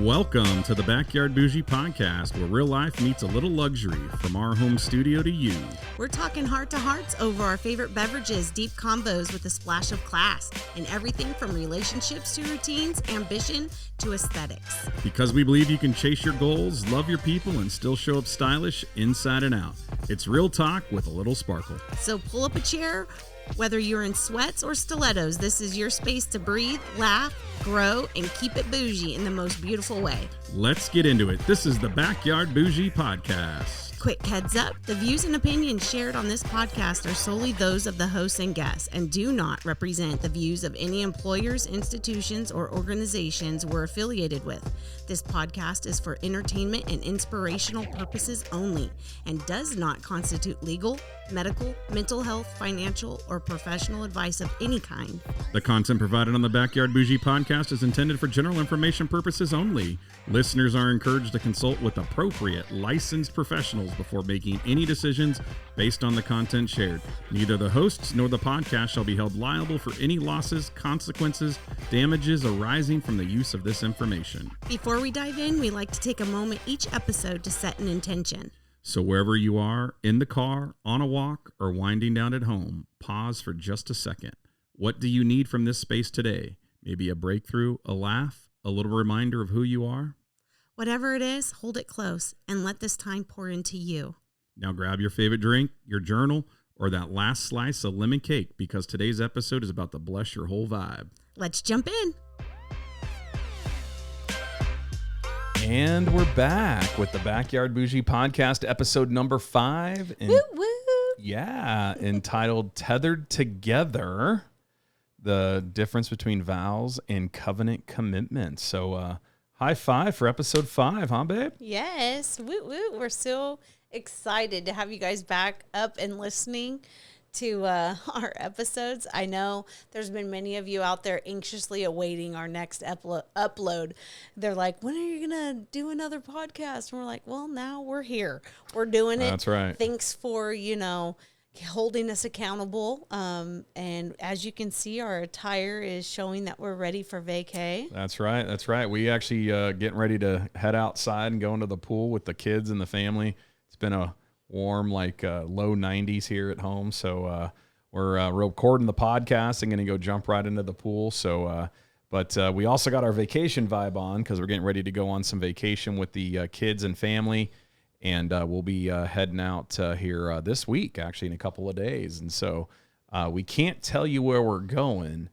Welcome to the Backyard Bougie podcast, where real life meets a little luxury from our home studio to you. We're talking heart-to-hearts over our favorite beverages, deep combos with a splash of class, and everything from relationships to routines, ambition to aesthetics. Because we believe you can chase your goals, love your people, and still show up stylish inside and out. It's real talk with a little sparkle. So pull up a chair. Whether you're in sweats or stilettos, this is your space to breathe, laugh, grow, and keep it bougie in the most beautiful way. Let's get into it. This is the Backyard Bougie podcast. Quick heads up, the views and opinions shared on this podcast are solely those of the hosts and guests and do not represent the views of any employers, institutions, or organizations we're affiliated with. This podcast is for entertainment and inspirational purposes only and does not constitute legal, medical, mental health, financial, or professional advice of any kind. The content provided on the Backyard Bougie podcast is intended for general information purposes only. Listeners are encouraged to consult with appropriate licensed professionals before making any decisions based on the content shared. Neither the hosts nor the podcast shall be held liable for any losses, consequences, damages arising from the use of this information. Before we dive in, we like to take a moment each episode to set an intention. So wherever you are, in the car, on a walk, or winding down at home, pause for just a second. What do you need from this space today? Maybe a breakthrough, a laugh, a little reminder of who you are? Whatever it is, hold it close and let this time pour into you. Now grab your favorite drink, your journal, or that last slice of lemon cake, because today's episode is about to bless your whole vibe. Let's jump in. And we're back with the Backyard Bougie podcast, episode number 5. Woo woo! Yeah, entitled Tethered Together, the difference between vows and covenant commitments. So high five for episode 5, huh, babe? Yes, woo woo! We're so excited to have you guys back up and listening to our episodes. I know there's been many of you out there anxiously awaiting our next upload. They're like, when are you going to do another podcast? And we're like, well, now we're here. We're doing it. That's right. Thanks for, holding us accountable. And as you can see, our attire is showing that we're ready for vacay. That's right. That's right. We actually getting ready to head outside and go into the pool with the kids and the family. It's been a warm, low 90s here at home. So we're recording the podcast and going to go jump right into the pool. So, but we also got our vacation vibe on because we're getting ready to go on some vacation with the kids and family. And we'll be heading out here this week, actually, in a couple of days. And so we can't tell you where we're going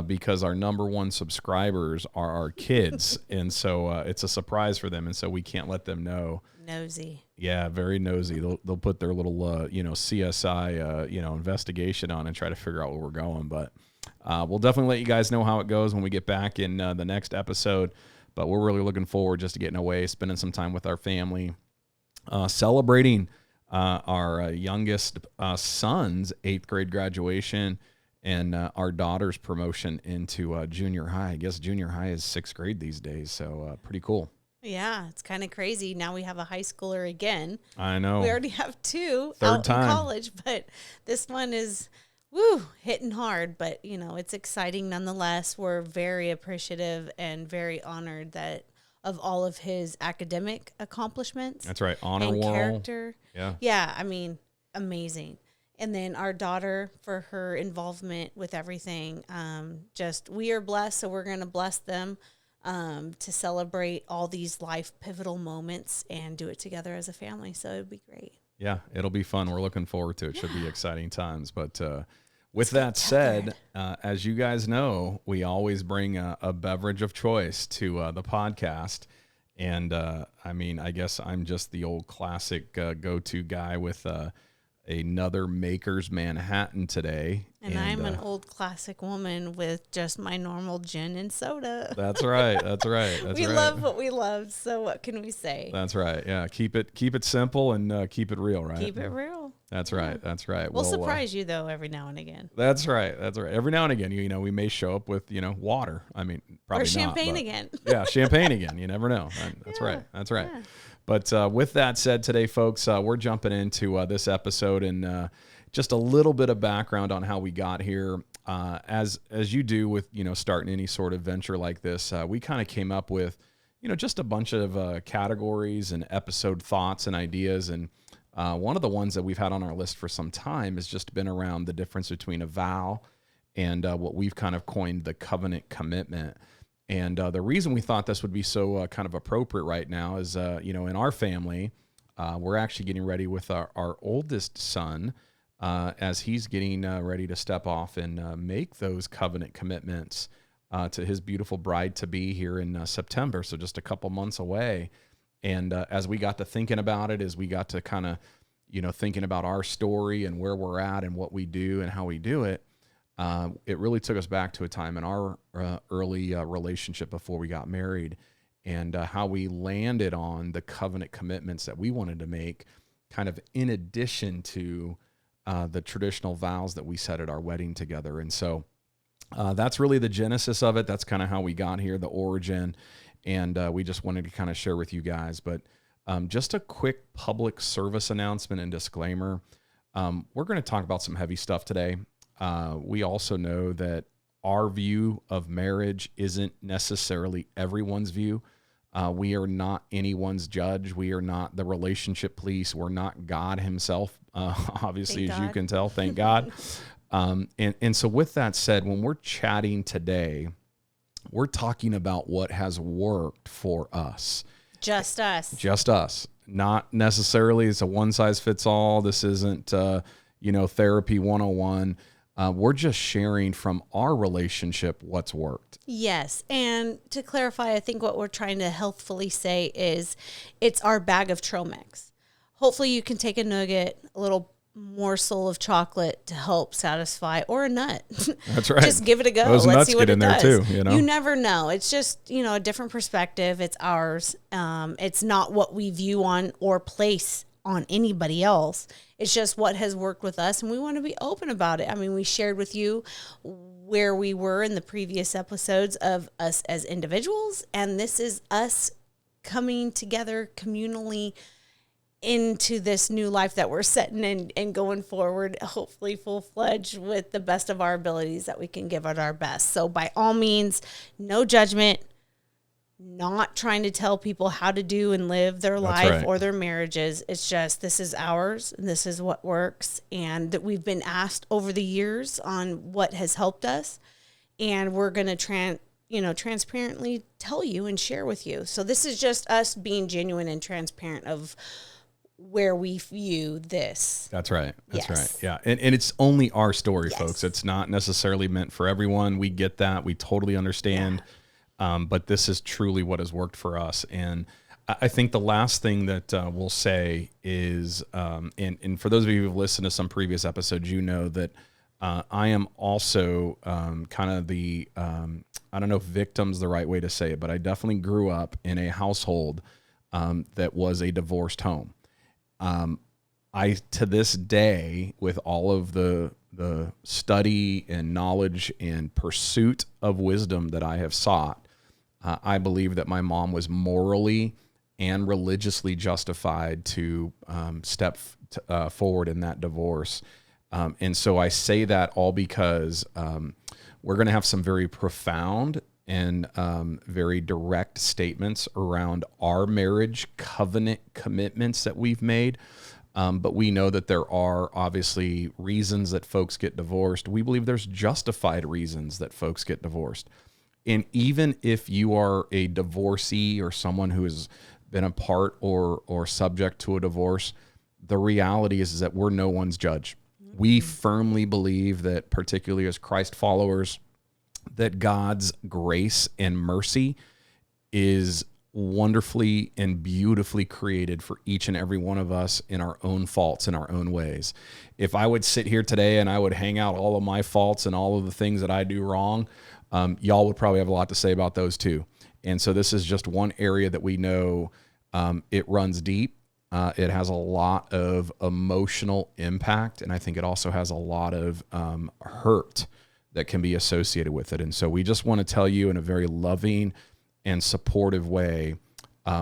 because our number one subscribers are our kids. And so it's a surprise for them. And so we can't let them know. Nosy. Yeah, very nosy. They'll put their little CSI investigation on and try to figure out where we're going. But we'll definitely let you guys know how it goes when we get back in the next episode. But we're really looking forward just to getting away, spending some time with our family, celebrating our youngest son's 8th grade graduation and our daughter's promotion into junior high. I guess junior high is 6th grade these days, so pretty cool. Yeah, it's kind of crazy. Now we have a high schooler again. I know. We already have 2 Third out time. in college, but this one is, hitting hard. But, it's exciting nonetheless. We're very appreciative and very honored of all of his academic accomplishments. That's right. Honor and wall. Character. Yeah. Yeah, amazing. And then our daughter for her involvement with everything. We are blessed, so we're going to bless them. To celebrate all these life pivotal moments and do it together as a family. So it'd be great. Yeah, it'll be fun. We're looking forward to it. Should be exciting times. But with that said, as you guys know, we always bring a beverage of choice to the podcast. And I guess I'm just the old classic go-to guy with another Maker's Manhattan today. And I'm an old classic woman with just my normal gin and soda. That's right. That's right. We love what we love. So what can we say? That's right. Yeah. Keep it simple and keep it real, right? Keep it real. That's right. That's right. We'll surprise you though every now and again. That's right. That's right. Every now and again, we may show up with, water. Probably or champagne not, again. Yeah, champagne again. You never know. That's right. That's right. Yeah. But with that said, today, folks, we're jumping into this episode and just a little bit of background on how we got here. As you do with, starting any sort of venture like this, we kind of came up with, just a bunch of categories and episode thoughts and ideas. And one of the ones that we've had on our list for some time has just been around the difference between a vow and what we've kind of coined the covenant commitment. And the reason we thought this would be so kind of appropriate right now is, in our family, we're actually getting ready with our oldest son as he's getting ready to step off and make those covenant commitments to his beautiful bride-to-be here in September, so just a couple months away. And as we got to thinking about it, as we got to kind of, thinking about our story and where we're at and what we do and how we do it, it really took us back to a time in our early relationship before we got married, and how we landed on the covenant commitments that we wanted to make, kind of in addition to the traditional vows that we said at our wedding together. And so that's really the genesis of it. That's kind of how we got here, the origin, and we just wanted to kind of share with you guys. But just a quick public service announcement and disclaimer. We're going to talk about some heavy stuff today. We also know that our view of marriage isn't necessarily everyone's view. We are not anyone's judge. We are not the relationship police. We're not God himself, obviously, Thank as God. you can tell. Thank God. And so with that said, when we're chatting today, we're talking about what has worked for us. Just us. Just us. Not necessarily it's a one-size-fits-all. This isn't, therapy 101. We're just sharing from our relationship what's worked. Yes. And to clarify, I think what we're trying to healthfully say is it's our bag of trail mix. Hopefully you can take a nugget, a little morsel of chocolate to help satisfy, or a nut. That's right. Just give it a go. Those Let's nuts see what get in it there does. too, You never know. It's just, a different perspective. It's ours. It's not what we view on or place on anybody else. It's just what has worked with us, and we want to be open about it. I mean, we shared with you where we were in the previous episodes of us as individuals, and this is us coming together communally into this new life that we're setting and going forward, hopefully full-fledged with the best of our abilities that we can give it our best. So by all means, no judgment, not trying to tell people how to do and live their life right. or their marriages. It's just, this is ours, and this is what works. And that we've been asked over the years on what has helped us. And we're going to transparently tell you and share with you. So this is just us being genuine and transparent of where we view this. That's right. That's Yes. right. Yeah. And it's only our story, Yes. folks. It's not necessarily meant for everyone. We get that. We totally understand. But this is truly what has worked for us. And I think the last thing that we'll say is, and for those of you who've listened to some previous episodes, you know that I am also kind of the, I don't know if victim's the right way to say it, but I definitely grew up in a household that was a divorced home. I, to this day, with all of the study and knowledge and pursuit of wisdom that I have sought, I believe that my mom was morally and religiously justified to step forward in that divorce. And so I say that all because we're going to have some very profound and very direct statements around our marriage covenant commitments that we've made. But we know that there are obviously reasons that folks get divorced. We believe there's justified reasons that folks get divorced. And even if you are a divorcee or someone who has been a part or subject to a divorce, the reality is that we're no one's judge. We firmly believe that, particularly as Christ followers, that God's grace and mercy is wonderfully and beautifully created for each and every one of us in our own faults, in our own ways. If I would sit here today and I would hang out all of my faults and all of the things that I do wrong, y'all would probably have a lot to say about those too. And so this is just one area that we know it runs deep. It has a lot of emotional impact, and I think it also has a lot of hurt that can be associated with it. And so we just want to tell you in a very loving and supportive way,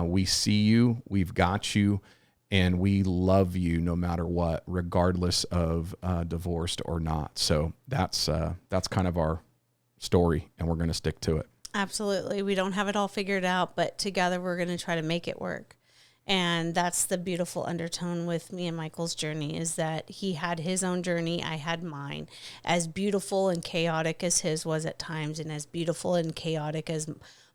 we see you, we've got you, and we love you no matter what, regardless of divorced or not. So that's kind of our story, and we're going to stick to it. Absolutely. We don't have it all figured out, but together we're going to try to make it work. And that's the beautiful undertone with me and Michael's journey, is that he had his own journey. I had mine. As beautiful and chaotic as his was at times, and as beautiful and chaotic as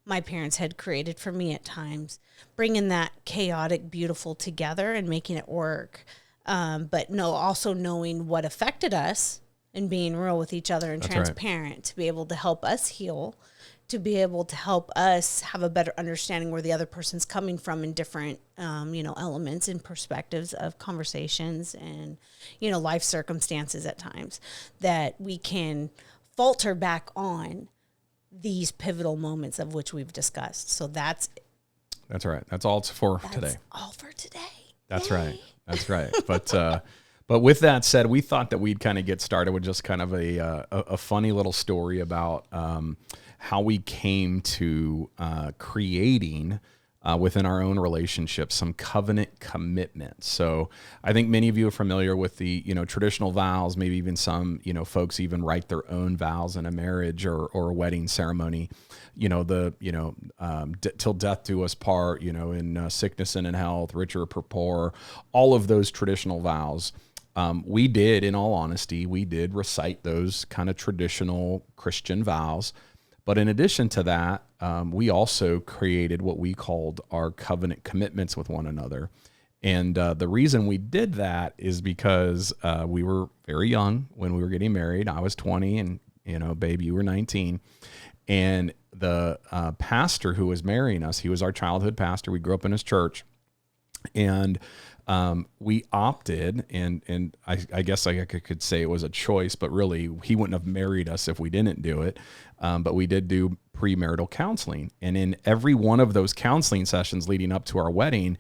my parents had created for me at times, bringing that chaotic, beautiful together and making it work. But also knowing what affected us and being real with each other and That's transparent to be able to help us heal, to be able to help us have a better understanding where the other person's coming from in different, elements and perspectives of conversations and, life circumstances at times, that we can falter back on these pivotal moments of which we've discussed. So that's right. That's all it's for today. That's all for today. That's Yay. right. That's right. But with that said, we thought that we'd kind of get started with just kind of a funny little story about how we came to creating within our own relationship some covenant commitments. So I think many of you are familiar with the traditional vows. Maybe even some folks even write their own vows in a marriage or a wedding ceremony. Till death do us part. In sickness and in health, rich or poor. All of those traditional vows. We did, in all honesty, recite those kind of traditional Christian vows. But in addition to that, we also created what we called our covenant commitments with one another. And the reason we did that is because we were very young when we were getting married. I was 20 and, babe, you were 19. And the pastor who was marrying us, he was our childhood pastor. We grew up in his church. And we opted, and I guess I could say it was a choice, but really he wouldn't have married us if we didn't do it. But we did do premarital counseling. And in every one of those counseling sessions leading up to our wedding,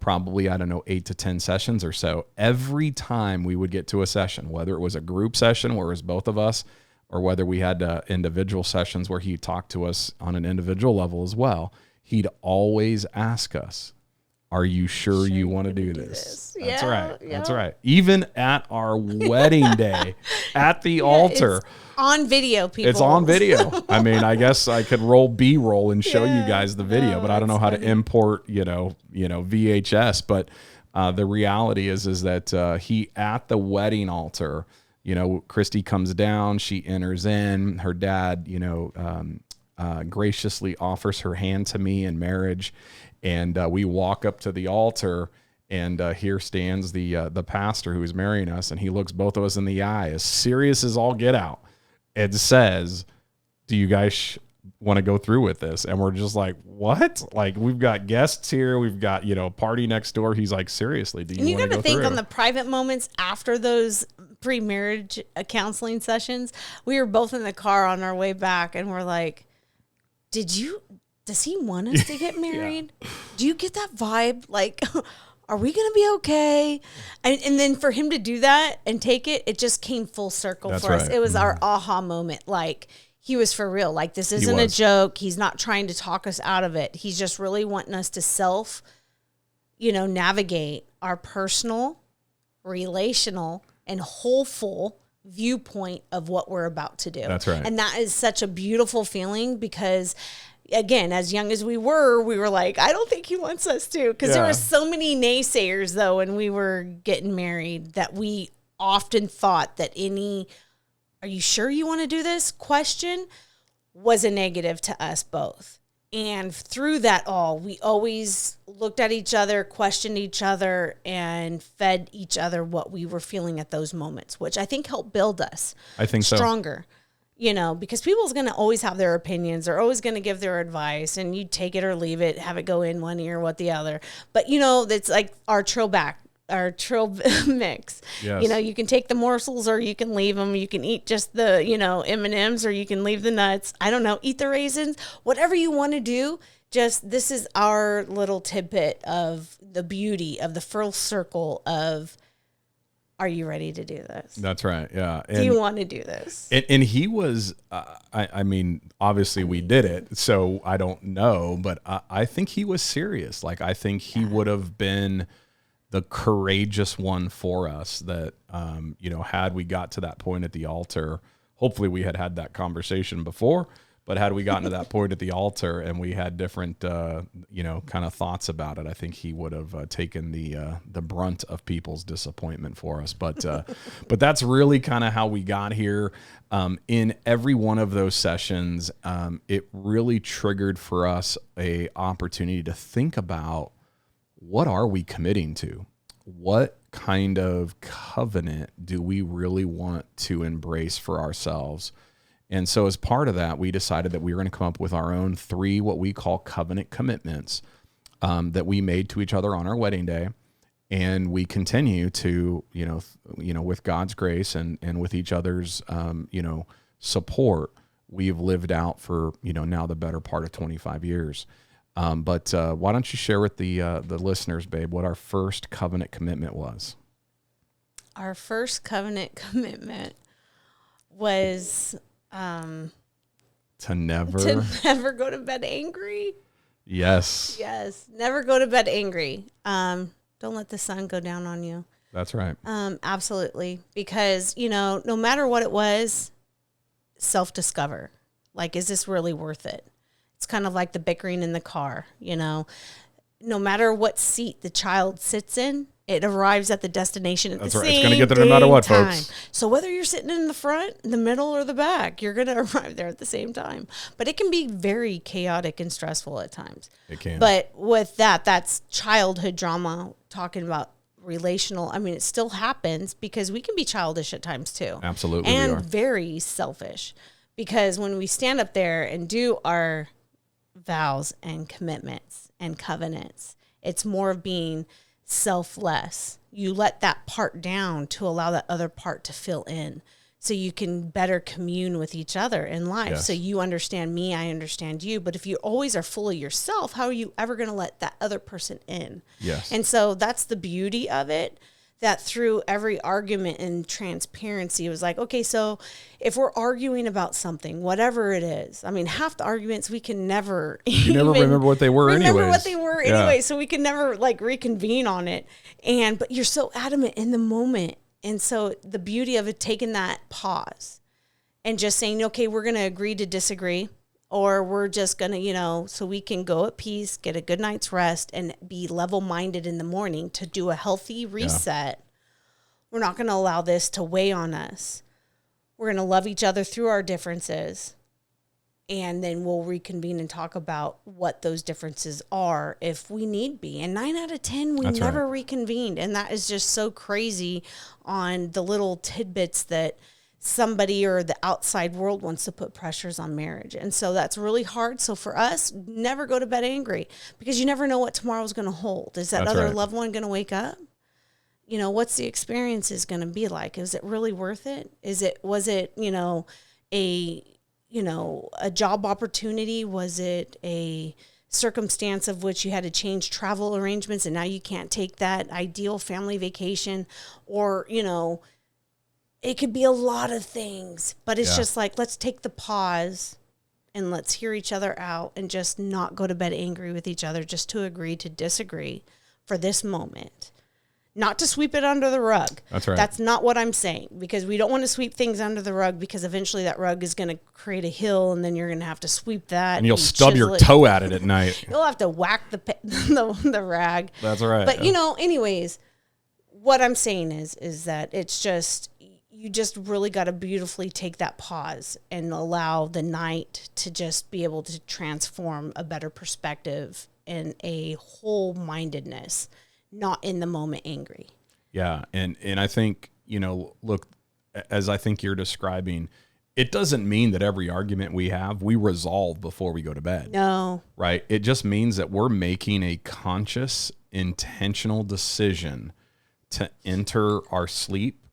probably, 8 to 10 sessions or so, every time we would get to a session, whether it was a group session where it was both of us, or whether we had individual sessions where he talked to us on an individual level as well, he'd always ask us, are you sure you want to do this? That's right. Yeah. That's right. Even at our wedding day, at the altar. It's on video, people. It's on video. I mean, I guess I could roll B-roll and show you guys the video, but I don't know how to import, VHS. But the reality is that he, at the wedding altar, Christy comes down, she enters in, her dad, graciously offers her hand to me in marriage. And we walk up to the altar, and here stands the pastor who is marrying us, and he looks both of us in the eye, as serious as all get out, and says, do you guys want to go through with this? And we're just like, what? Like, we've got guests here, we've got, party next door. He's like, seriously, do you want to go through? And you got to think on the private moments after those pre-marriage counseling sessions, we were both in the car on our way back, and we're like, does he want us to get married? Yeah. Do you get that vibe? Like, are we going to be okay? And then for him to do that and take it, it just came full circle for us. It was our aha moment. Like, he was for real. Like, this isn't a joke. He's not trying to talk us out of it. He's just really wanting us to navigate our personal, relational, and wholeful viewpoint of what we're about to do. That's right. And that is such a beautiful feeling because, again, as young as we were like, I don't think he wants us to. Because there were so many naysayers, though, when we were getting married, that we often thought that are you sure you want to do this question was a negative to us both. And through that all, we always looked at each other, questioned each other, and fed each other what we were feeling at those moments, which I think helped build us. I think stronger. Because people's going to always have their opinions. They're always going to give their advice, and you take it or leave it, have it go in one ear, what the other. But, that's like our trail mix. Yes. You can take the morsels or you can leave them. You can eat just the, M&Ms, or you can leave the nuts. I don't know. Eat the raisins. Whatever you want to do. Just, this is our little tidbit of the beauty of the full circle of, are you ready to do this? That's right. Yeah. Do you want to do this? And he was, I mean, obviously we did it, so I don't know, but I think he was serious. Like, I think he would have been the courageous one for us that, had we got to that point at the altar, hopefully we had that conversation before, But had we gotten to that point at the altar and we had different, kind of thoughts about it, I think he would have taken the brunt of people's disappointment for us. But that's really kind of how we got here. In every one of those sessions, it really triggered for us a opportunity to think about, what are we committing to? What kind of covenant do we really want to embrace for ourselves? And so as part of that, we decided that we were going to come up with our own 3, what we call covenant commitments, that we made to each other on our wedding day. And we continue to, with God's grace and with each other's, support, we've lived out for, now the better part of 25 years. But why don't you share with the listeners, babe, what our first covenant commitment was? Our first covenant commitment was to never go to bed angry. Yes, never go to bed angry. Don't let the sun go down on you. That's right. Absolutely, because no matter what it was, self-discover. Like, is this really worth it? It's kind of like the bickering in the car. No matter what seat the child sits in, it arrives at the destination at the same time. It's going to get there no matter what, folks. So whether you're sitting in the front, the middle, or the back, you're going to arrive there at the same time. But it can be very chaotic and stressful at times. It can. But with that's childhood drama, talking about relational. I mean, it still happens because we can be childish at times too. Absolutely, and we are. Very selfish. Because when we stand up there and do our vows and commitments and covenants, it's more of being selfless. You let that part down to allow that other part to fill in, so you can better commune with each other in life. Yes. So you understand me, I understand you. But if you always are full of yourself, how are you ever going to let that other person in? Yes. And so that's the beauty of it, that through every argument and transparency, it was like, okay, so if we're arguing about something, whatever it is, I mean, half the arguments we can never you never remember what they were anyway. So we can never reconvene on it. But you're so adamant in the moment. And so the beauty of it, taking that pause and just saying, okay, we're going to agree to disagree, or we're just going to, so we can go at peace, get a good night's rest, and be level-minded in the morning to do a healthy reset. Yeah. We're not going to allow this to weigh on us. We're going to love each other through our differences, and then we'll reconvene and talk about what those differences are if we need be. And 9 out of 10, we That's never right. reconvened. And that is just so crazy on the little tidbits that somebody or the outside world wants to put pressures on marriage. And so that's really hard. So for us, never go to bed angry, because you never know what tomorrow's going to hold. Is that That's other right. loved one going to wake up? What's the experience is going to be like? Is it really worth it? Was it, a job opportunity? Was it a circumstance of which you had to change travel arrangements and now you can't take that ideal family vacation? Or, it could be a lot of things, but it's just like, let's take the pause and let's hear each other out and just not go to bed angry with each other, just to agree to disagree for this moment. Not to sweep it under the rug. That's right. That's not what I'm saying, because we don't want to sweep things under the rug, because eventually that rug is going to create a hill, and then you're going to have to sweep that. And you'll stub your toe at it at night. You'll have to whack the rag. That's right. But, anyways, what I'm saying is that it's just, you just really got to beautifully take that pause and allow the night to just be able to transform a better perspective and a whole-mindedness. Not in the moment angry. Yeah. And I think, look, as I think you're describing, it doesn't mean that every argument we have, we resolve before we go to bed. No. Right? It just means that we're making a conscious, intentional decision to enter our sleep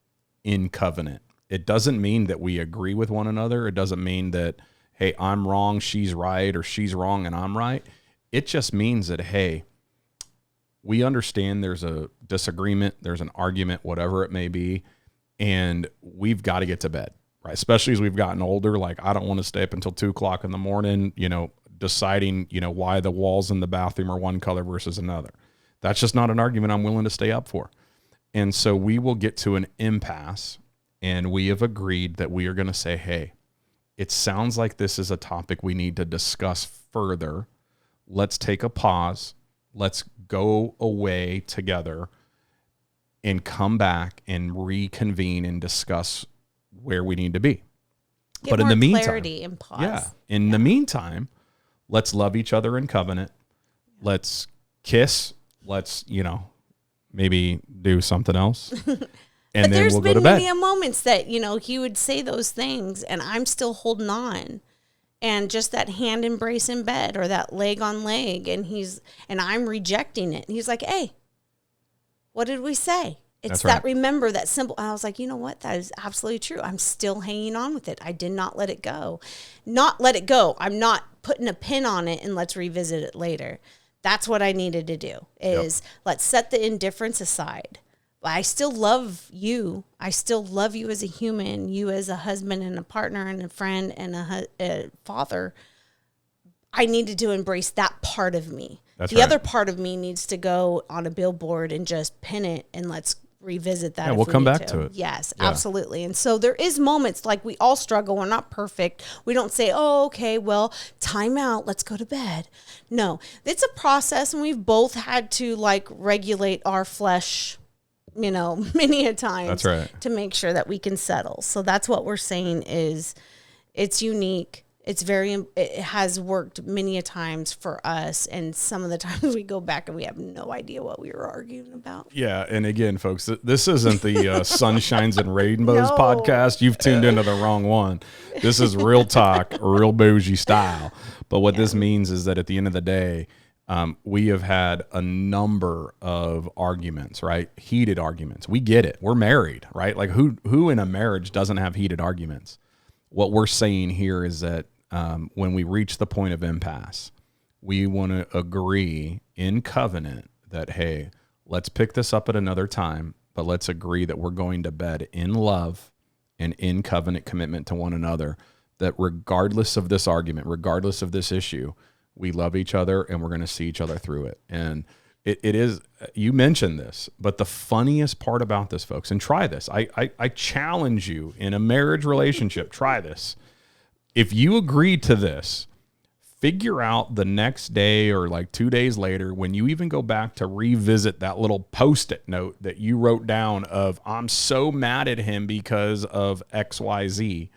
in covenant. It doesn't mean that we agree with one another. It doesn't mean that, hey, I'm wrong, she's right, or she's wrong and I'm right. It just means that, hey, we understand there's a disagreement, there's an argument, whatever it may be, and we've got to get to bed, right? Especially as we've gotten older. Like, I don't want to stay up until 2:00 in the morning, deciding, why the walls in the bathroom are one color versus another. That's just not an argument I'm willing to stay up for. And so we will get to an impasse, and we have agreed that we are going to say, hey, it sounds like this is a topic we need to discuss further. Let's take a pause. Let's go away together and come back and reconvene and discuss where we need to be. Get but more in the meantime, clarity and pause. In the meantime, let's love each other in covenant. Let's kiss. Let's, maybe do something else. And then we'll go to bed. There's been many moments that, he would say those things and I'm still holding on. And just that hand embrace in bed or that leg on leg. And I'm rejecting it. And he's like, hey, what did we say? It's that remember, that symbol. And I was like, you know what? That is absolutely true. I'm still hanging on with it. I did not let it go. Not let it go. I'm not putting a pin on it and let's revisit it later. That's what I needed to do is let's set the indifference aside. I still love you. I still love you as a human, you as a husband and a partner and a friend and a father. I needed to embrace that part of me. The other part of me needs to go on a billboard and just pin it and let's revisit that. Yeah, we'll come back to it. Yes, absolutely. And so there is moments like we all struggle. We're not perfect. We don't say, oh, okay, well, time out. Let's go to bed. No, it's a process. And we've both had to regulate our flesh, many a times to make sure that we can settle. So that's what we're saying is it's unique. It has worked many a times for us. And some of the times we go back and we have no idea what we were arguing about. Yeah. And again, folks, this isn't the Sunshines and Rainbows podcast. You've tuned into the wrong one. This is real talk, real bougie style. But what this means is that at the end of the day, we have had a number of arguments, right? Heated arguments. We get it. We're married, right? Like who in a marriage doesn't have heated arguments? What we're saying here is that when we reach the point of impasse, we want to agree in covenant that, hey, let's pick this up at another time, but let's agree that we're going to bed in love and in covenant commitment to one another, that regardless of this argument, regardless of this issue, we love each other and we're going to see each other through it. And it is, you mentioned this, but the funniest part about this, folks, and try this. I challenge you in a marriage relationship, try this. If you agree to this, figure out the next day or 2 days later, when you even go back to revisit that little Post-it note that you wrote down of, I'm so mad at him because of XYZ,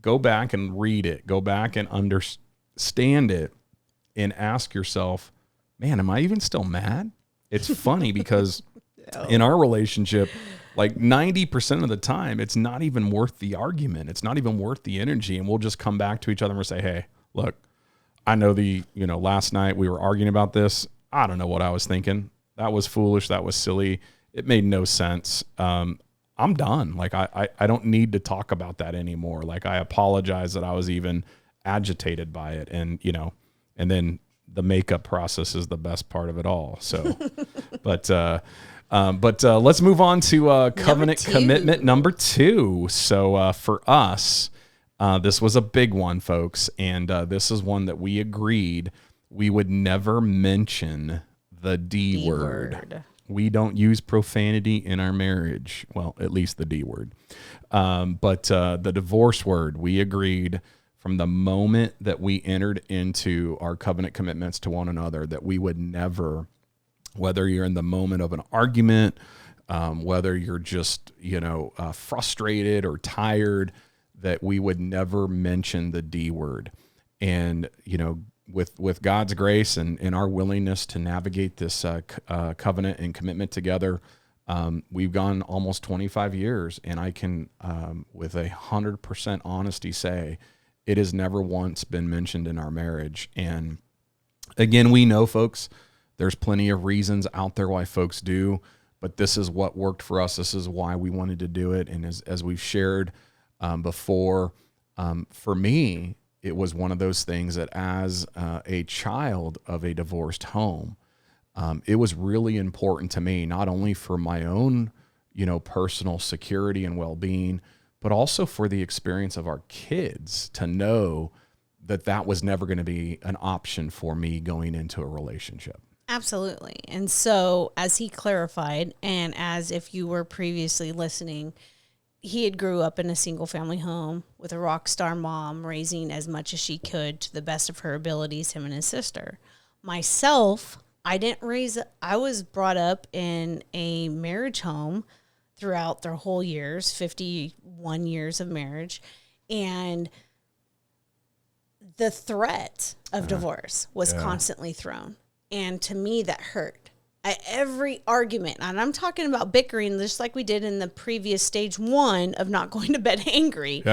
go back and read it, go back and understand it and ask yourself, man, am I even still mad? It's funny because in our relationship, 90% of the time, it's not even worth the argument. It's not even worth the energy. And we'll just come back to each other and we'll say, hey, look, I know last night we were arguing about this. I don't know what I was thinking. That was foolish. That was silly. It made no sense. I'm done. I don't need to talk about that anymore. I apologize that I was even agitated by it. And, and then the makeup process is the best part of it all. So, but let's move on to covenant commitment number 2. So for us, this was a big one, folks. And this is one that we agreed we would never mention the D word. We don't use profanity in our marriage. Well, at least the D word. But the divorce word, we agreed from the moment that we entered into our covenant commitments to one another that we would never, whether you're in the moment of an argument, whether you're just, frustrated or tired, that we would never mention the D word. And, with God's grace and our willingness to navigate this covenant and commitment together, we've gone almost 25 years, and I can, with 100% honesty, say it has never once been mentioned in our marriage. And again, we know, folks, there's plenty of reasons out there why folks do, but this is what worked for us. This is why we wanted to do it. And as we've shared before, for me, it was one of those things that as a child of a divorced home, it was really important to me, not only for my own, personal security and well-being, but also for the experience of our kids to know that that was never going to be an option for me going into a relationship. Absolutely. And so as he clarified, and as if you were previously listening, he had grew up in a single family home with a rock star mom raising as much as she could to the best of her abilities, him and his sister. Myself, I was brought up in a marriage home throughout their whole years, 51 years of marriage. And the threat of divorce was constantly thrown. And to me, that hurt. At every argument, and I'm talking about bickering just like we did in the previous stage 1 of not going to bed angry.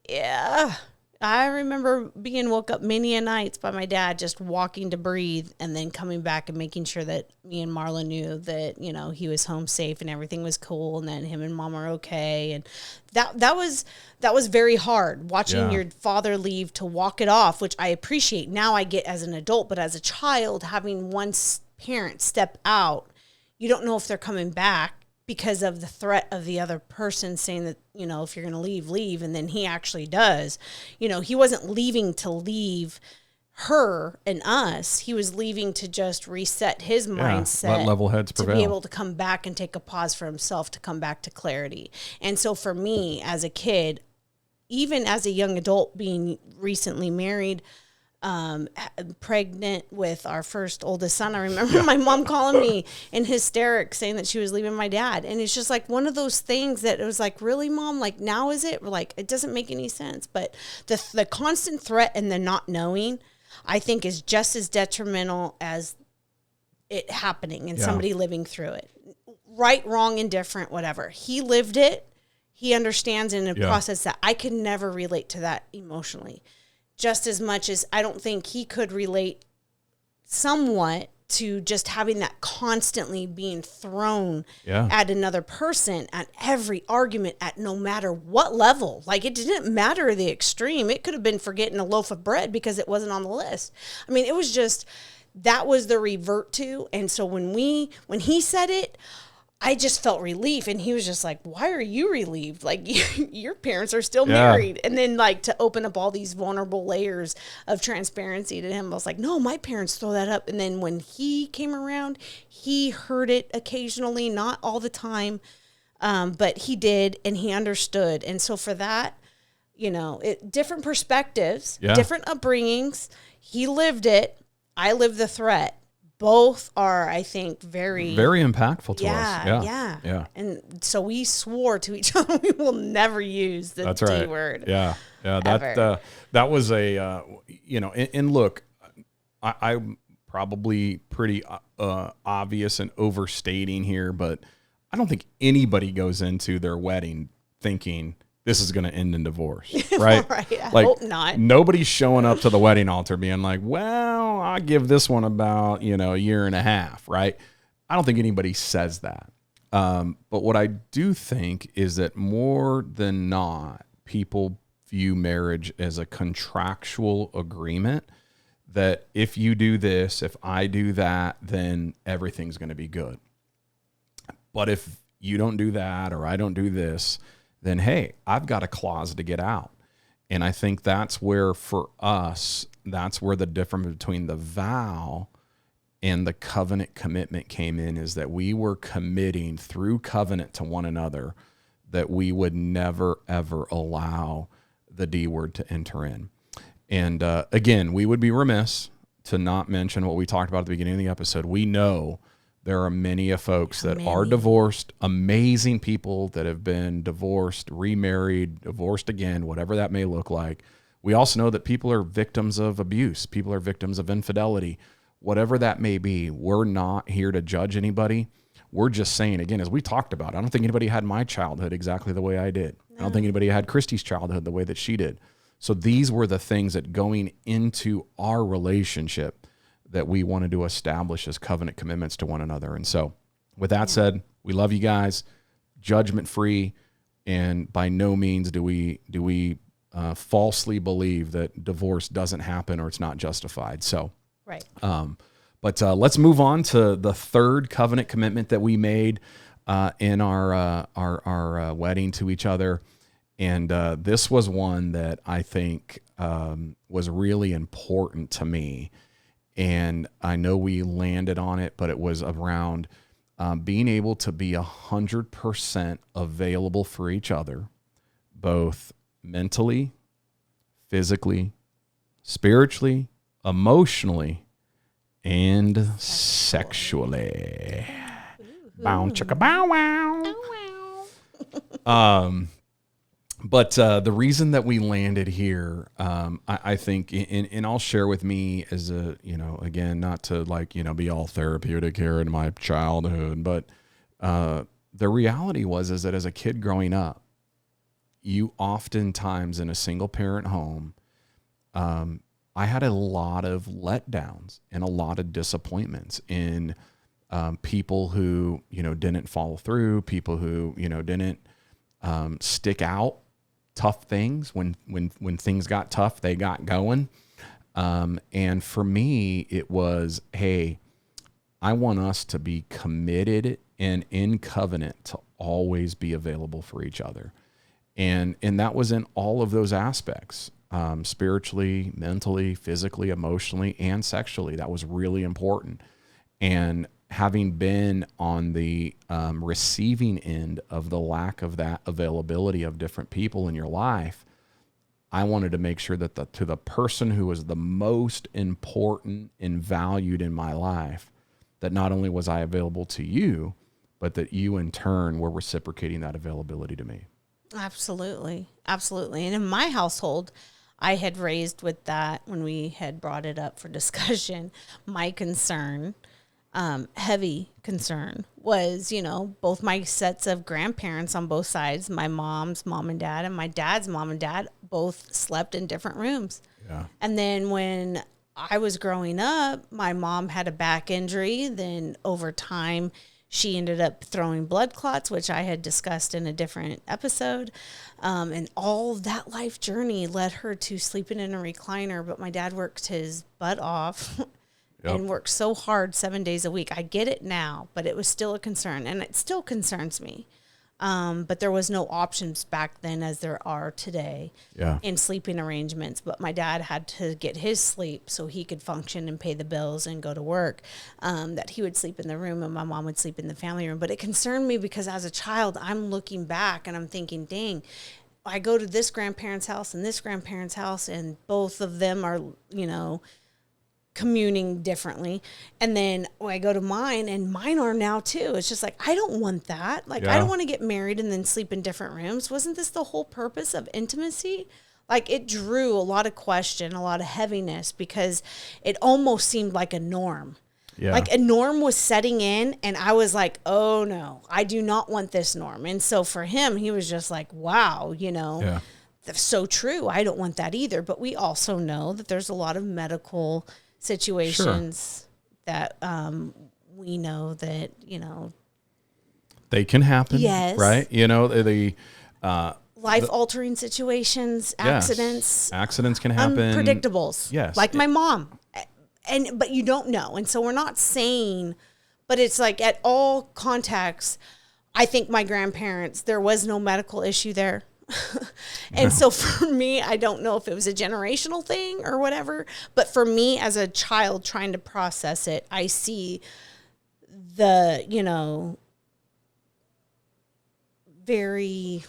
Yeah. I remember being woke up many a nights by my dad just walking to breathe and then coming back and making sure that me and Marla knew that, you know, he was home safe and everything was cool and that him and mom are okay. And that was very hard, watching your father leave to walk it off, which I appreciate. Now I get as an adult, but as a child, having one parent step out, you don't know if they're coming back because of the threat of the other person saying that, you know, if you're going to leave, leave. And then he actually does. You know, he wasn't leaving to leave her and us. He was leaving to just reset his mindset. Let level heads prevail. To be able to come back and take a pause for himself to come back to clarity. And so for me as a kid, even as a young adult being recently married, pregnant with our first oldest son. I remember my mom calling me in hysterics saying that she was leaving my dad. And it's just like one of those things that it was like, really, Mom? Like, now is it? We're like, it doesn't make any sense. But the constant threat and the not knowing, I think, is just as detrimental as it happening and somebody living through it. Right, wrong, indifferent, whatever. He lived it. He understands in a process that I could never relate to that emotionally. Just as much as I don't think he could relate somewhat to just having that constantly being thrown at another person at every argument at no matter what level. Like, it didn't matter the extreme. It could have been forgetting a loaf of bread because it wasn't on the list. I mean, it was just, that was the revert to. And so when he said it, I just felt relief. And he was just like, why are you relieved? Like, your parents are still married. And then, like, to open up all these vulnerable layers of transparency to him, I was like, no, my parents throw that up. And then when he came around, he heard it occasionally, not all the time, but he did, and he understood. And so for that, you know, different perspectives, different upbringings. He lived it. I lived the threat. Both are, I think, very impactful to us. Yeah. And so we swore to each other we will never use the D word. Yeah. That was a, you know, and look, I'm probably pretty obvious and overstating here, but I don't think anybody goes into their wedding thinking this is going to end in divorce, right? I like, hope not. Nobody's showing up to the wedding altar being like, well, I'll give this one about, you know, a year and a half, right? I don't think anybody says that. But what I do think is that more than not, people view marriage as a contractual agreement that if you do this, if I do that, then everything's going to be good. But if you don't do that or I don't do this, then, hey, I've got a clause to get out. And I think that's where, for us, that's where the difference between the vow and the covenant commitment came in, is that we were committing through covenant to one another that we would never, ever allow the D word to enter in. And again, we would be remiss to not mention what we talked about at the beginning of the episode. We know there are many folks that are divorced, amazing people that have been divorced, remarried, divorced again, whatever that may look like. We also know that people are victims of abuse. People are victims of infidelity, whatever that may be. We're not here to judge anybody. We're just saying, again, as we talked about, I don't think anybody had my childhood exactly the way I did. No. I don't think anybody had Christy's childhood the way that she did. So these were the things that going into our relationship that we wanted to establish as covenant commitments to one another. And so with that said, we love you guys, judgment free. And by no means do we falsely believe that divorce doesn't happen or it's not justified. So, but let's move on to the third covenant commitment that we made in our wedding to each other. And this was one that I think was really important to me. And I know we landed on it, but it was around being able to be 100% available for each other, both mentally, physically, spiritually, emotionally, and sexually. Bow chicka bow wow. But the reason that we landed here, I think, and I'll share with me as a, again, not to be all therapeutic here in my childhood, but the reality is that as a kid growing up, you oftentimes in a single parent home, I had a lot of letdowns and a lot of disappointments in people who, didn't follow through, people who, didn't stick out tough things when things got tough, they got going. And for me, it was, hey, I want us to be committed and in covenant to always be available for each other. And that was in all of those aspects, spiritually, mentally, physically, emotionally, and sexually. That was really important. And having been on the receiving end of the lack of that availability of different people in your life, I wanted to make sure that to the person who was the most important and valued in my life, that not only was I available to you, but that you in turn were reciprocating that availability to me. Absolutely. Absolutely. And in my household, I had raised with that when we had brought it up for discussion. My concern, heavy concern, was, both my sets of grandparents on both sides, my mom's mom and dad and my dad's mom and dad, both slept in different rooms. Yeah. And then when I was growing up, my mom had a back injury. Then over time, she ended up throwing blood clots, which I had discussed in a different episode. And all that life journey led her to sleeping in a recliner. But my dad worked his butt off and worked so hard 7 days a week. I get it now, but it was still a concern. And it still concerns me. But there was no options back then as there are today in sleeping arrangements. But my dad had to get his sleep so he could function and pay the bills and go to work, that he would sleep in the room and my mom would sleep in the family room. But it concerned me because as a child, I'm looking back and I'm thinking, dang, I go to this grandparent's house and this grandparent's house, and both of them are, communing differently. And then I go to mine, and mine are now too. It's just like, I don't want that. I don't want to get married and then sleep in different rooms. Wasn't this the whole purpose of intimacy? It drew a lot of question, a lot of heaviness, because it almost seemed like a norm. Yeah. A norm was setting in, and I was like, oh no, I do not want this norm. And so for him, he was just like, wow, that's so true. I don't want that either. But we also know that there's a lot of medical situations that we know that, they can happen. Yes. Right. Life-altering situations, accidents. Accidents can happen. Unpredictables. Yes. Like my mom. But you don't know. And so we're not saying, but it's like at all contexts, I think my grandparents, there was no medical issue there. And so for me, I don't know if it was a generational thing or whatever, but for me as a child trying to process it, I see the, very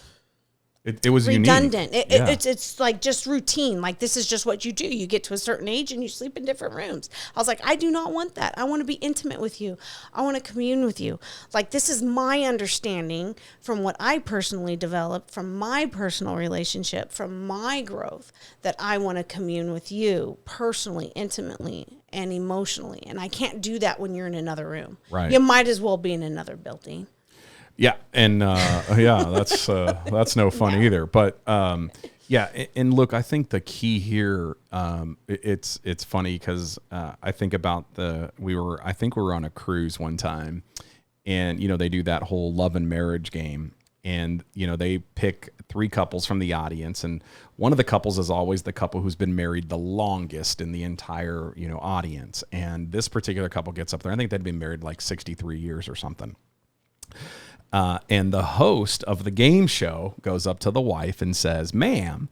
It was redundant. Unique. It's like just routine. Like, this is just what you do. You get to a certain age and you sleep in different rooms. I was like, I do not want that. I want to be intimate with you. I want to commune with you. Like, this is my understanding from what I personally developed, from my personal relationship, from my growth, that I want to commune with you personally, intimately, and emotionally. And I can't do that when you're in another room. Right. You might as well be in another building. Yeah. And that's no fun either. But and look, I think the key here, it's funny because I think about we were on a cruise one time, and they do that whole love and marriage game, and they pick 3 couples from the audience, and one of the couples is always the couple who's been married the longest in the entire audience. And this particular couple gets up there. I think they'd been married like 63 years or something. And the host of the game show goes up to the wife and says, "Ma'am,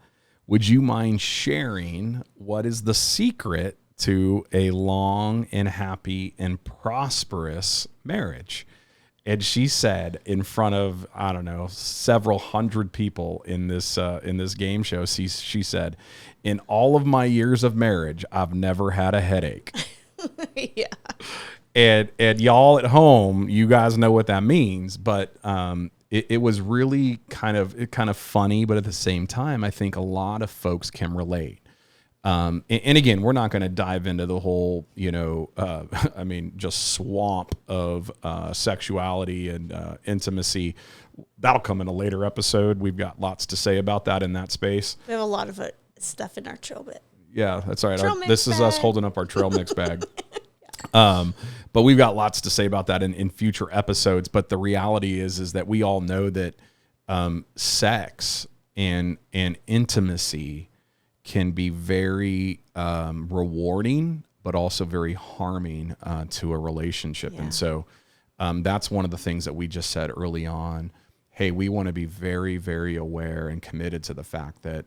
would you mind sharing what is the secret to a long and happy and prosperous marriage?" And she said in front of, I don't know, several hundred people in this game show, she said, in all of my years of marriage, I've never had a headache. Yeah. And y'all at home, you guys know what that means. But it was really kind of funny. But at the same time, I think a lot of folks can relate. And again, we're not going to dive into the whole, just swamp of sexuality and intimacy. That'll come in a later episode. We've got lots to say about that in that space. We have a lot of stuff in our trail bit. Yeah, that's all right. This is us holding up our trail mix bag. But we've got lots to say about that in future episodes. But the reality is that we all know that sex and intimacy can be very rewarding, but also very harming to a relationship. Yeah. And so that's one of the things that we just said early on. Hey, we want to be very, very aware and committed to the fact that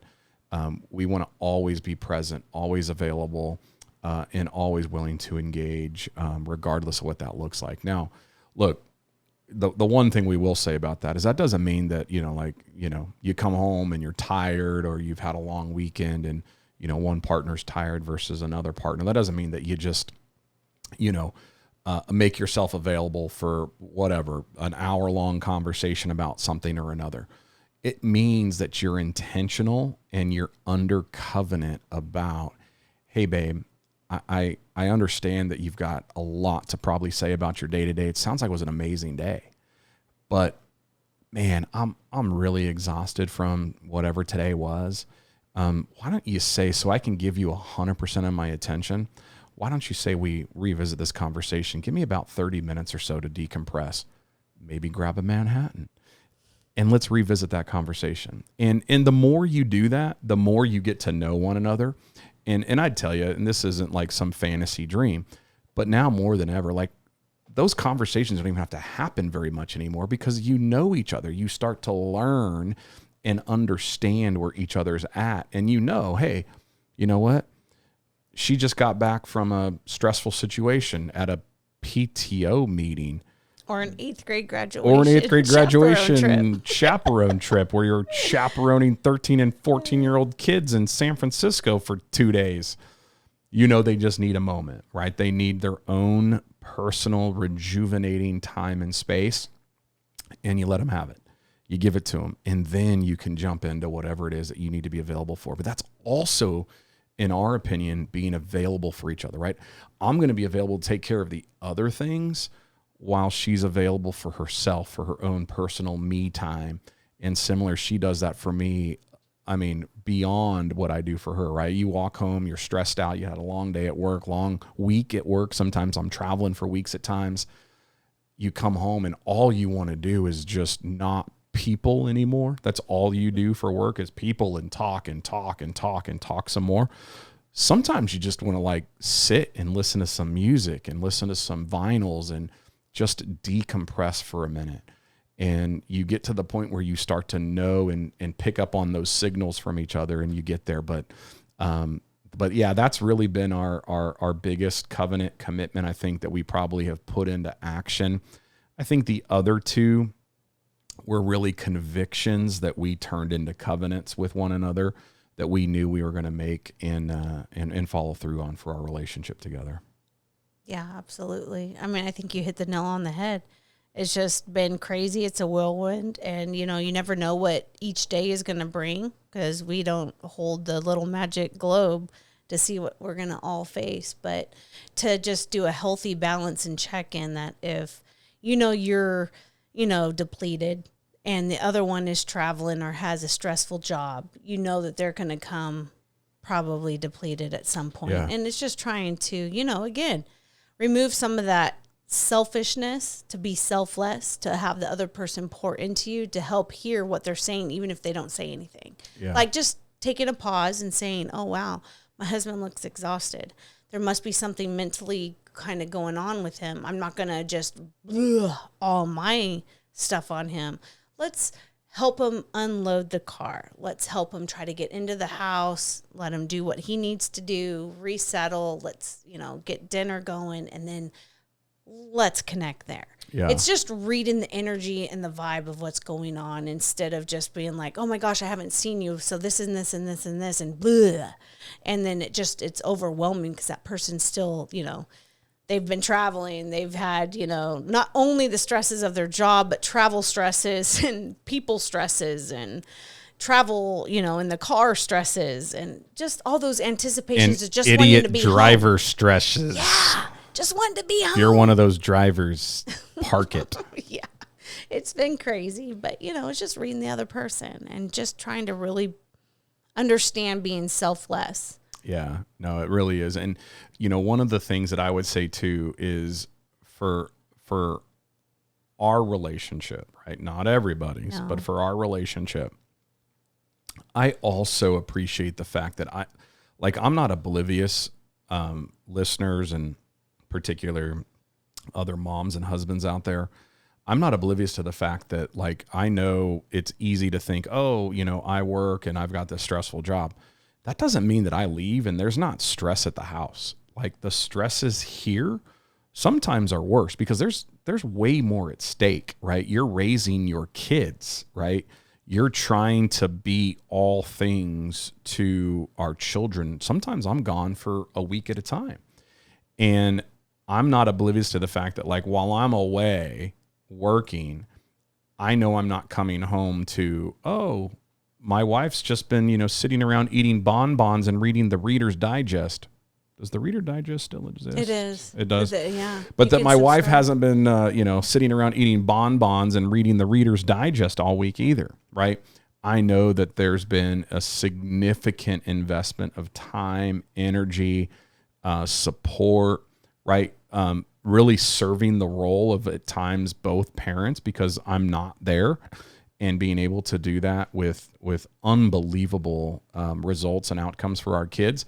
we want to always be present, always available, and always willing to engage, regardless of what that looks like. Now, look, the one thing we will say about that is that doesn't mean that, you come home and you're tired or you've had a long weekend and, one partner's tired versus another partner. That doesn't mean that you just, make yourself available for whatever, an hour-long conversation about something or another. It means that you're intentional and you're under covenant about, hey, babe, I understand that you've got a lot to probably say about your day-to-day. It sounds like it was an amazing day. But, man, I'm really exhausted from whatever today was. Why don't you say, so I can give you 100% of my attention, why don't you say we revisit this conversation? Give me about 30 minutes or so to decompress. Maybe grab a Manhattan. And let's revisit that conversation. And the more you do that, the more you get to know one another. And I'd tell you, and this isn't like some fantasy dream, but now more than ever, like those conversations don't even have to happen very much anymore because you know each other. You start to learn and understand where each other's at. And hey, you know what? She just got back from a stressful situation at a PTO meeting. Or an 8th grade graduation. Chaperone trip where you're chaperoning 13 and 14-year-old kids in San Francisco for 2 days. They just need a moment, right? They need their own personal rejuvenating time and space, and you let them have it. You give it to them, and then you can jump into whatever it is that you need to be available for. But that's also, in our opinion, being available for each other, right? I'm going to be available to take care of the other things while she's available for herself, for her own personal me time. And similar, she does that for me, beyond what I do for her, right? You walk home, you're stressed out, you had a long day at work, long week at work. Sometimes I'm traveling for weeks at times. You come home and all you want to do is just not people anymore. That's all you do for work is people and talk and talk and talk and talk some more. Sometimes you just want to sit and listen to some music and listen to some vinyls and just decompress for a minute. And you get to the point where you start to know and pick up on those signals from each other and you get there. But yeah, that's really been our biggest covenant commitment, I think, that we probably have put into action. I think the other two were really convictions that we turned into covenants with one another that we knew we were going to make and follow through on for our relationship together. Yeah, absolutely. I think you hit the nail on the head. It's just been crazy. It's a whirlwind. And, you never know what each day is going to bring because we don't hold the little magic globe to see what we're going to all face. But to just do a healthy balance and check in that if, you're, depleted and the other one is traveling or has a stressful job, that they're going to come probably depleted at some point. Yeah. And it's just trying to, again, remove some of that selfishness, to be selfless, to have the other person pour into you, to help hear what they're saying, even if they don't say anything. Yeah. Just taking a pause and saying, oh, wow, my husband looks exhausted. There must be something mentally kind of going on with him. I'm not going to just all my stuff on him. Let's help him unload the car. Let's help him try to get into the house, let him do what he needs to do, resettle. Let's, get dinner going. And then let's connect there. Yeah. It's just reading the energy and the vibe of what's going on instead of just being like, oh my gosh, I haven't seen you, so this and this and this and this and blah. And then it's overwhelming because that person's still, they've been traveling. They've had, not only the stresses of their job, but travel stresses and people stresses and travel, in the car stresses and just all those anticipations of just wanting to be driver home. stresses. Yeah, just wanting to be home. If you're one of those drivers, park it. Yeah, it's been crazy, but, it's just reading the other person and just trying to really understand being selfless. Yeah, no, it really is. And, one of the things that I would say too is for our relationship, right? Not everybody's, but for our relationship, I also appreciate the fact that I'm not oblivious, listeners and particular other moms and husbands out there. I'm not oblivious to the fact that I know it's easy to think, oh, I work and I've got this stressful job. That doesn't mean that I leave and there's not stress at the house. The stresses here sometimes are worse because there's way more at stake, right? You're raising your kids, right? You're trying to be all things to our children. Sometimes I'm gone for a week at a time. And I'm not oblivious to the fact that while I'm away working, I know I'm not coming home to, oh, my wife's just been, sitting around eating bonbons and reading the Reader's Digest. Does the Reader Digest still exist? It is. It does. Yeah. But that my wife hasn't been, sitting around eating bonbons and reading the Reader's Digest all week either, right? I know that there's been a significant investment of time, energy, support, right? Really serving the role of at times both parents because I'm not there, and being able to do that with unbelievable results and outcomes for our kids.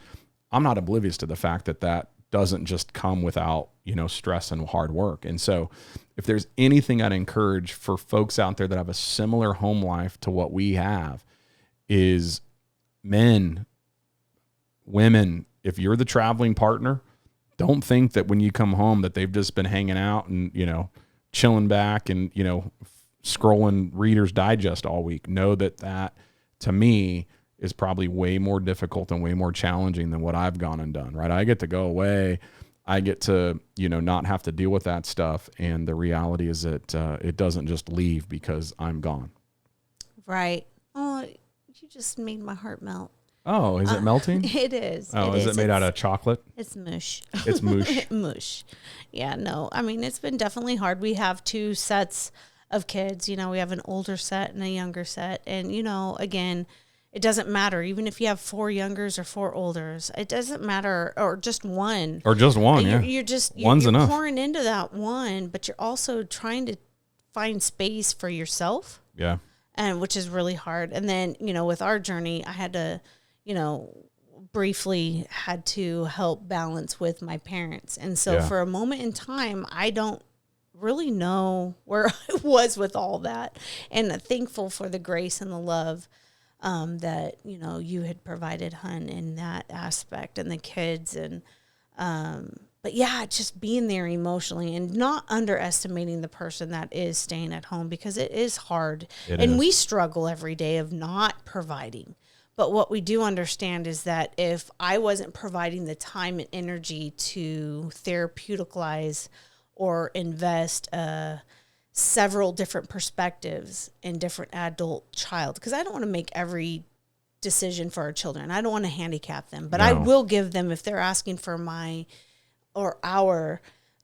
I'm not oblivious to the fact that doesn't just come without, stress and hard work. And so if there's anything I'd encourage for folks out there that have a similar home life to what we have is men, women, if you're the traveling partner, don't think that when you come home that they've just been hanging out and, chilling back and, scrolling Reader's Digest all week. Know that to me is probably way more difficult and way more challenging than what I've gone and done, right? I get to go away. I get to, not have to deal with that stuff. And the reality is that it doesn't just leave because I'm gone. Right. Oh, you just made my heart melt. Oh, is it melting? It is. Oh, is it made out of chocolate? It's mush. It's mush. Mush. Yeah, no. I mean, it's been definitely hard. We have two sets of kids. We have an older set and a younger set. And, again, it doesn't matter. Even if you have 4 youngers or 4 olders, it doesn't matter. Or just one. Or just one, yeah. You're One's enough. pouring into that one, but you're also trying to find space for yourself. Yeah. And which is really hard. And then, with our journey, I had to, briefly had to help balance with my parents. And so for a moment in time, I don't really know where I was with all that, and thankful for the grace and the love that you had provided, hun, in that aspect, and the kids, and but yeah, just being there emotionally and not underestimating the person that is staying at home, because it is hard. We struggle every day of not providing. But what we do understand is that if I wasn't providing the time and energy to therapeuticalize or invest several different perspectives in different adult child, because I don't want to make every decision for our children. I don't want to handicap them, but I will give them, if they're asking for my or our,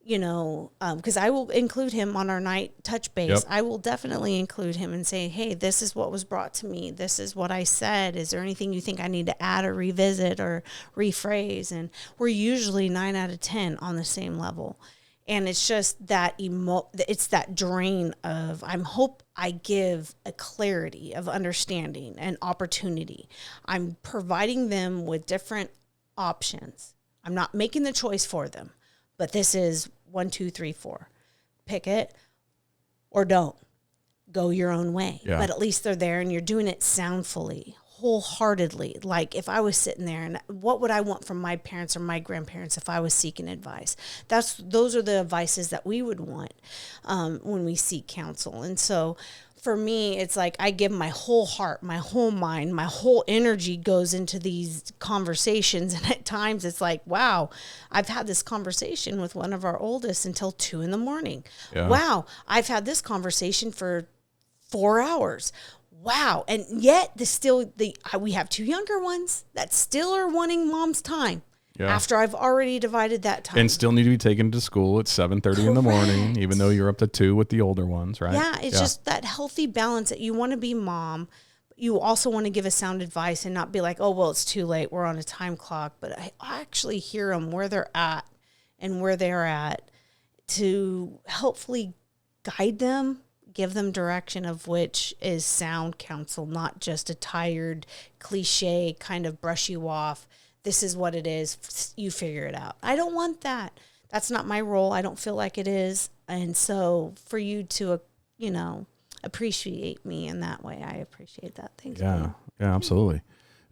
because I will include him on our night touch base. Yep. I will definitely include him and say, hey, this is what was brought to me. This is what I said. Is there anything you think I need to add or revisit or rephrase? And we're usually 9 out of 10 on the same level. And it's just that it's that drain of, I give a clarity of understanding and opportunity. I'm providing them with different options. I'm not making the choice for them, but this is 1, 2, 3, 4. Pick it or don't. Go your own way. Yeah. But at least they're there and you're doing it soundfully, wholeheartedly. Like if I was sitting there, and what would I want from my parents or my grandparents if I was seeking advice? Those are the advices that we would want when we seek counsel. And so for me, it's like I give my whole heart, my whole mind, my whole energy goes into these conversations. And at times it's like, wow, I've had this conversation with one of our oldest until 2 a.m. Yeah. Wow, I've had this conversation for 4 hours. Wow. And yet we have 2 younger ones that still are wanting mom's time. Yeah. After I've already divided that time. And still need to be taken to school at 7:30 in the morning, even though you're up to 2 with the older ones, right? Yeah, it's just that healthy balance that you want to be mom. You also want to give a sound advice and not be like, oh, well, it's too late. We're on a time clock. But I actually hear them where they're at and where they're at to helpfully guide them, give them direction of which is sound counsel, not just a tired, cliche kind of brush you off. This is what it is. You figure it out. I don't want that. That's not my role. I don't feel like it is. And so for you to, appreciate me in that way, I appreciate that. Thanks. Yeah, absolutely.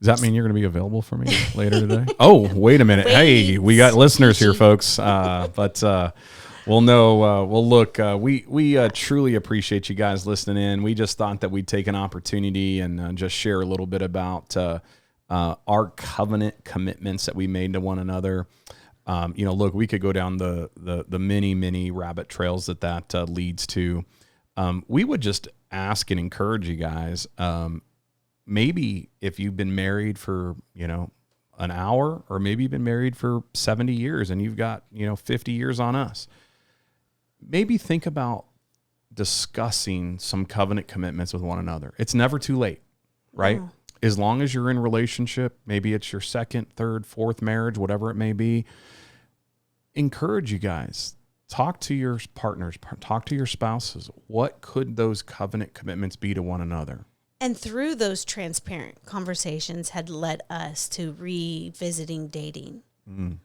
Does that mean you're going to be available for me later today? Oh, wait a minute. Hey, we got listeners here, folks. But we'll know. Well, look, we truly appreciate you guys listening in. We just thought that we'd take an opportunity and just share a little bit about our covenant commitments that we made to one another. Look, we could go down the many rabbit trails that leads to. We would just ask and encourage you guys. Maybe if you've been married for an hour, or maybe you've been married for 70 years and you've got 50 years on us. Maybe think about discussing some covenant commitments with one another. It's never too late, right? Oh. As long as you're in a relationship, maybe it's your second, third, fourth marriage, whatever it may be, encourage you guys. Talk to your partners, talk to your spouses. What could those covenant commitments be to one another? And through those transparent conversations had led us to revisiting dating. Mm.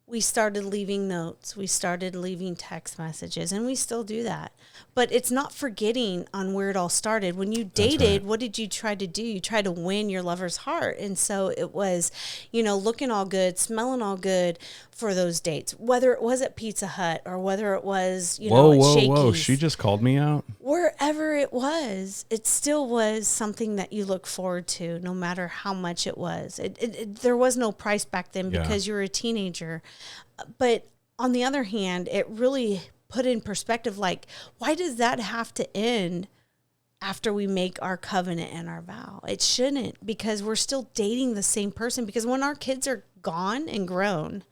We started leaving notes. We started leaving text messages, and we still do that. But it's not forgetting on where it all started. When you dated, What did you try to do? You tried to win your lover's heart. And so it was, looking all good, smelling all good for those dates, whether it was at Pizza Hut or whether it was, at Shakey's. Whoa. She just called me out. Wherever it was, it still was something that you look forward to, no matter how much it was. There was no price back then because you were a teenager. But on the other hand, it really put in perspective, like, why does that have to end after we make our covenant and our vow? It shouldn't, because we're still dating the same person. Because when our kids are gone and grown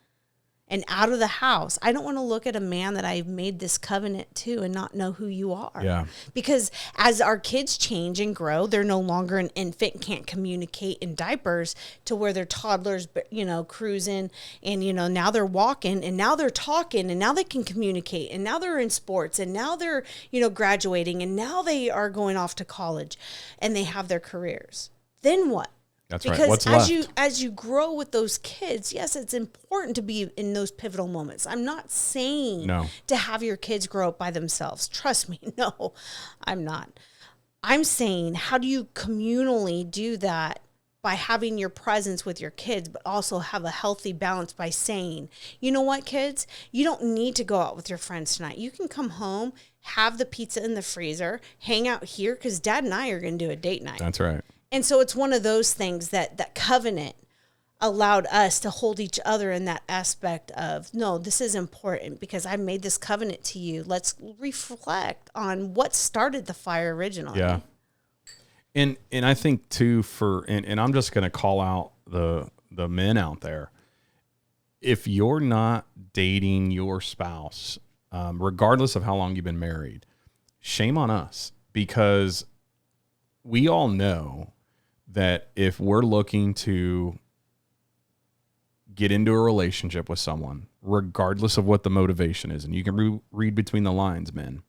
and out of the house, I don't want to look at a man that I've made this covenant to and not know who you are. Yeah. Because as our kids change and grow, they're no longer an infant, can't communicate in diapers, to where they're toddlers, cruising, and, now they're walking, and now they're talking, and now they can communicate, and now they're in sports, and now they're, graduating, and now they are going off to college, and they have their careers. Then what? That's because right. What's left? As you grow with those kids, yes, it's important to be in those pivotal moments. I'm not saying to have your kids grow up by themselves. Trust me, no, I'm not. I'm saying, how do you communally do that by having your presence with your kids, but also have a healthy balance by saying, you know what, kids, you don't need to go out with your friends tonight. You can come home, have the pizza in the freezer, hang out here, because Dad and I are going to do a date night. That's right. And so it's one of those things that covenant allowed us to hold each other in that aspect of, no, this is important because I made this covenant to you. Let's reflect on what started the fire originally. Yeah. And I think too, and I'm just going to call out the men out there. If you're not dating your spouse, regardless of how long you've been married, shame on us, because we all know that if we're looking to get into a relationship with someone, regardless of what the motivation is, and you can read between the lines, men,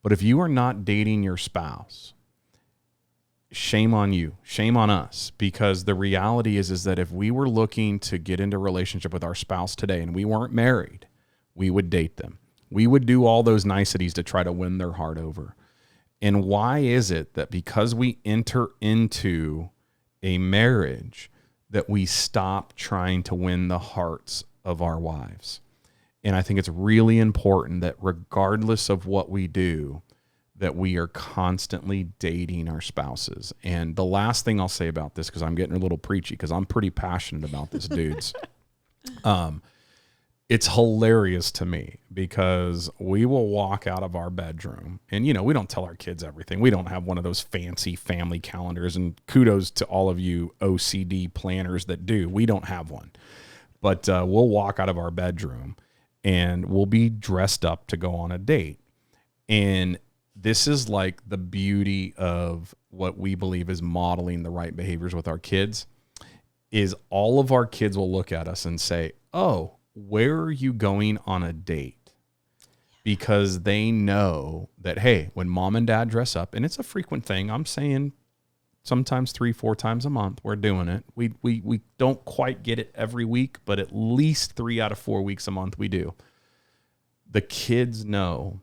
but if you are not dating your spouse, shame on you, shame on us, because the reality is that if we were looking to get into a relationship with our spouse today and we weren't married, we would date them. We would do all those niceties to try to win their heart over. And why is it that because we enter into a marriage that we stop trying to win the hearts of our wives. And I think it's really important that regardless of what we do, that we are constantly dating our spouses. And the last thing I'll say about this, because I'm getting a little preachy, because I'm pretty passionate about this, dudes. It's hilarious to me because we will walk out of our bedroom and, we don't tell our kids everything. We don't have one of those fancy family calendars, and kudos to all of you OCD planners that do. We don't have one, but we'll walk out of our bedroom and we'll be dressed up to go on a date. And this is like the beauty of what we believe is modeling the right behaviors with our kids, is all of our kids will look at us and say, oh, where are you going on a date? Because they know that, hey, when mom and dad dress up, and it's a frequent thing, I'm saying sometimes 3-4 times a month, we're doing it. We don't quite get it every week, but at least 3 out of 4 weeks a month we do. The kids know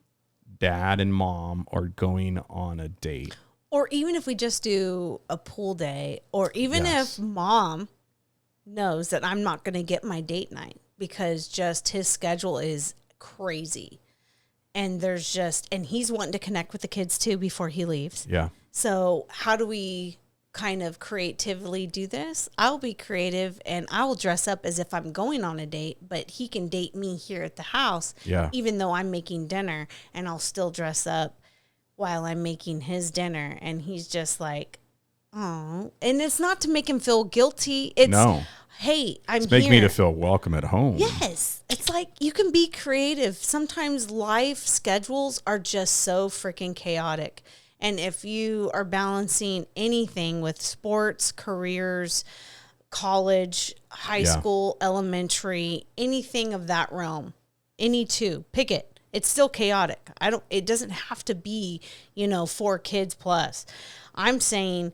dad and mom are going on a date. Or even if we just do a pool day, or even if mom knows that I'm not going to get my date night because just his schedule is crazy. And and he's wanting to connect with the kids too before he leaves. Yeah. So how do we kind of creatively do this? I'll be creative and I will dress up as if I'm going on a date, but he can date me here at the house. Yeah. Even though I'm making dinner, and I'll still dress up while I'm making his dinner. And he's just like, oh, and it's not to make him feel guilty. It's, no. Hey, I'm make here. me to feel welcome at home. Yes. It's like you can be creative. Sometimes life schedules are just so freaking chaotic. And if you are balancing anything with sports, careers, college, high school, elementary, anything of that realm, any two, pick it. It's still chaotic. It doesn't have to be, 4 kids plus. I'm saying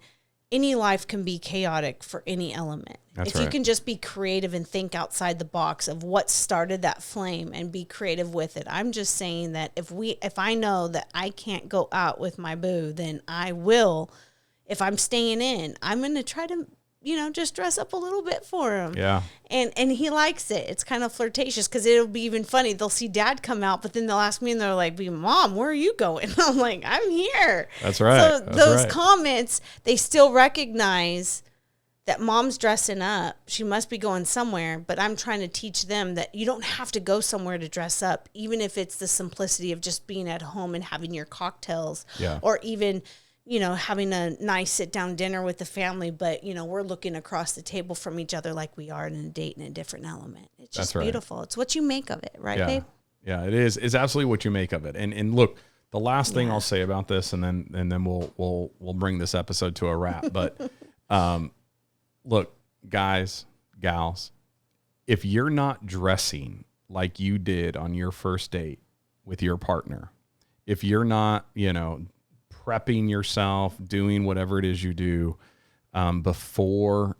any life can be chaotic for any element. That's if right. You can just be creative and think outside the box of what started that flame and be creative with it. I'm just saying that if I know that I can't go out with my boo, then I will. If I'm staying in, I'm going to try to, just dress up a little bit for him. Yeah. And he likes it. It's kind of flirtatious because it'll be even funny. They'll see dad come out, but then they'll ask me and they're like, Mom, where are you going? I'm like, I'm here. That's right. So That's those right. comments, they still recognize that mom's dressing up. She must be going somewhere, but I'm trying to teach them that you don't have to go somewhere to dress up, even if it's the simplicity of just being at home and having your cocktails, or even, having a nice sit down dinner with the family, but we're looking across the table from each other like we are in a date in a different element. It's just beautiful. It's what you make of it, right, babe? Yeah, it is. It's absolutely what you make of it. And look, the last thing I'll say about this, and then we'll bring this episode to a wrap. But look, guys, gals, if you're not dressing like you did on your first date with your partner, if you're not, prepping yourself, doing whatever it is you do before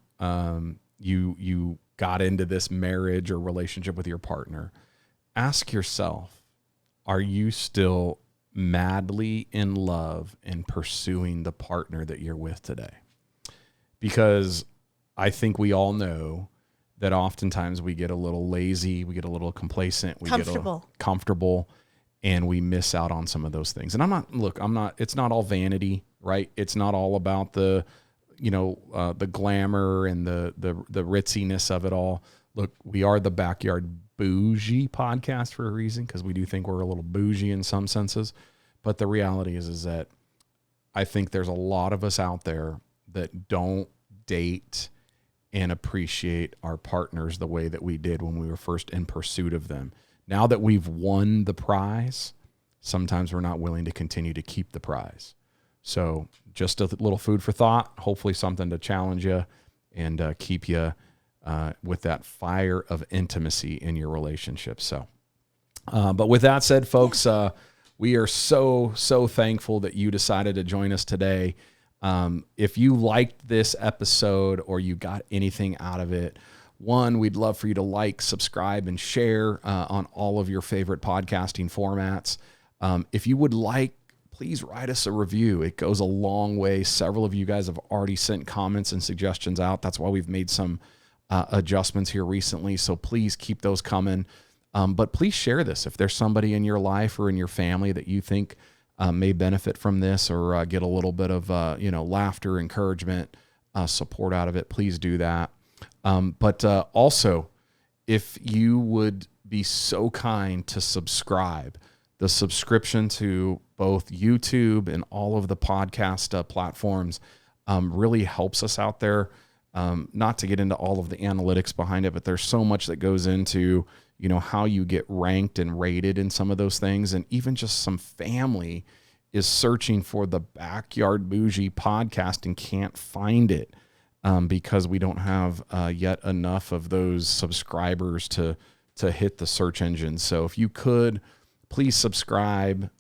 you got into this marriage or relationship with your partner, ask yourself, are you still madly in love and pursuing the partner that you're with today? Because I think we all know that oftentimes we get a little lazy, we get a little complacent, we get comfortable, and we miss out on some of those things. And it's not all vanity, right? It's not all about the glamour and the ritziness of it all. Look, we are the Backyard Bougie podcast for a reason, because we do think we're a little bougie in some senses. But the reality is that I think there's a lot of us out there that don't date and appreciate our partners the way that we did when we were first in pursuit of them. Now that we've won the prize, sometimes we're not willing to continue to keep the prize. So just a little food for thought, hopefully something to challenge you and keep you with that fire of intimacy in your relationship. So, but with that said, folks, we are so thankful that you decided to join us today. If you liked this episode or you got anything out of it, one, we'd love for you to like, subscribe, and share on all of your favorite podcasting formats. If you would like, please write us a review. It goes a long way. Several of you guys have already sent comments and suggestions out. That's why we've made some adjustments here recently. So please keep those coming. But please share this. If there's somebody in your life or in your family that you think may benefit from this or get a little bit of laughter, encouragement, support out of it, please do that. But also, if you would be so kind to subscribe, the subscription to both YouTube and all of the podcast platforms really helps us out there. Not to get into all of the analytics behind it, but there's so much that goes into, how you get ranked and rated in some of those things. And even just some family is searching for the Backyard Bougie podcast and can't find it because we don't have yet enough of those subscribers to hit the search engine. So if you could, please subscribe.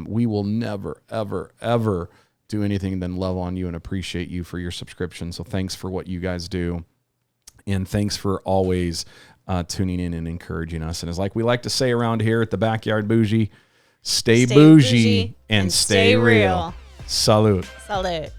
We will never, ever, ever do anything than love on you and appreciate you for your subscription. So thanks for what you guys do. And thanks for always tuning in and encouraging us. And as like we like to say around here at the Backyard Bougie, stay bougie and stay real. Salute. Salute.